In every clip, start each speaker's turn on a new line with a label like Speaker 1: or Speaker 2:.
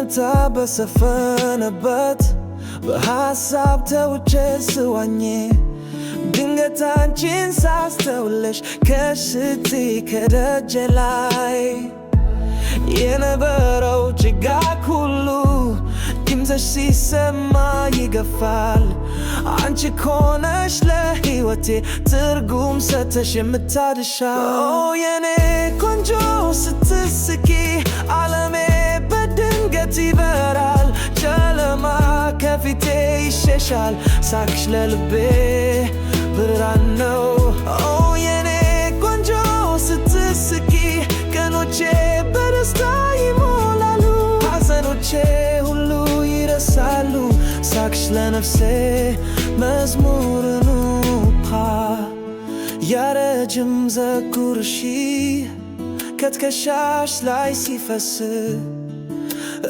Speaker 1: ዝምታ በሰፈነበት በሐሳብ ተውጬ ስዋኝ ድንገት አንቺን ሳስተውለሽ ከሽቲ ከደጄ ላይ የነበረው ጭጋግ ሁሉ ድምፅሽ ሲሰማ ይገፋል። አንቺ ኮነሽ ለሕይወቴ ትርጉም ሰተሽ የምታድሻው የኔ ቆንጆ ስትስቂ ዓለሜ በድንገት ይበራል። ጨለማ ከፊቴ ይሸሻል። ሳቅሽ ለልቤ ብርሃን ነው። የኔ ቆንጆ ስትስቂ ቀኖቼ በደስታ ይሞላሉ። ሐዘኖቼ ሁሉ ይረሳሉ። ሳቅሽ ለነፍሴ መዝሙር ነው። ያረጅም ዘጉርሺ ከትከሻሽ ላይ ሲፈስ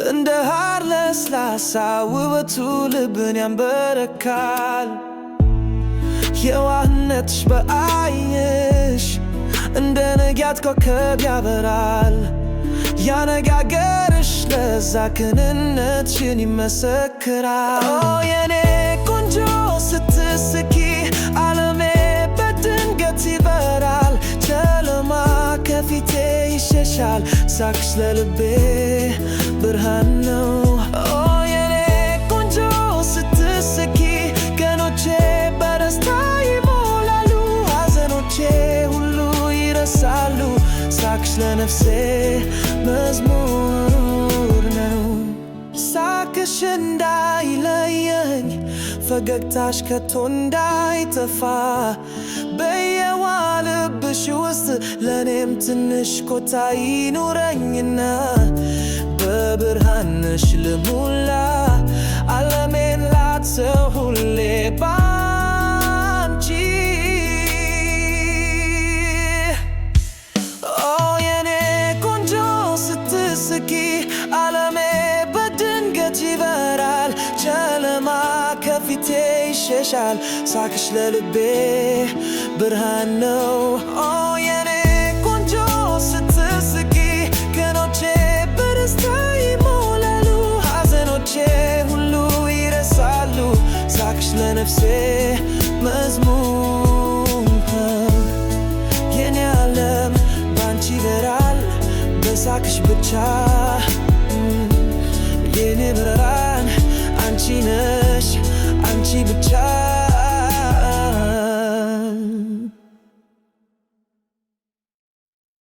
Speaker 1: እንደ ሐር ለስላሳ ውበቱ ልብን ያንበረካል። የዋህነትሽ በዓይንሽ እንደ ንጋት ኮከብ ያበራል። ያነጋገርሽ ለዛ ክንነትሽን ይመሰክራል። የኔ ቆንጆ ስትስቂ ዓለሜ በድንገት ይበራል። ጨለማ ከፊቴ ይሸሻል። ሳቅሽ ለልቤ ብርሃን ነው። የኔ ቆንጆ ስትስቂ ቀኖቼ በደስታ ይሞላሉ። ሐዘኖቼ ሁሉ ይረሳሉ። ሳቅሽ ለነፍሴ መዝሙር ነው። ሳቅሽ እንዳይለየኝ ፈገግታሽ ከቶ እንዳይጠፋ በየዋልብሽ ውስጥ ለኔም ትንሽ ኮታ ይኑረኝና በብርሃንሽ ልሙላ ዓለሜን ላትሰው ሁሌ ባንቺ። የኔ ቆንጆ ስትስቂ ዓለሜ በድንገት ይበራል። ጨለማ ከፊቴ ይሸሻል። ሳቅሽ ለልቤ ብርሃን ነው። የኔ ቆንጆ ስትስቂ ቀኖቼ በደስታ ይሞላሉ። ሐዘኖቼ ሁሉ ይረሳሉ። ሳቅሽ ለነፍሴ መዝሙር ነው። የኔ ዓለም ባንቺ ይበራል በሳቅሽ ብቻ። የኔ ብርሃን አንቺ ነሽ አንቺ ብቻ።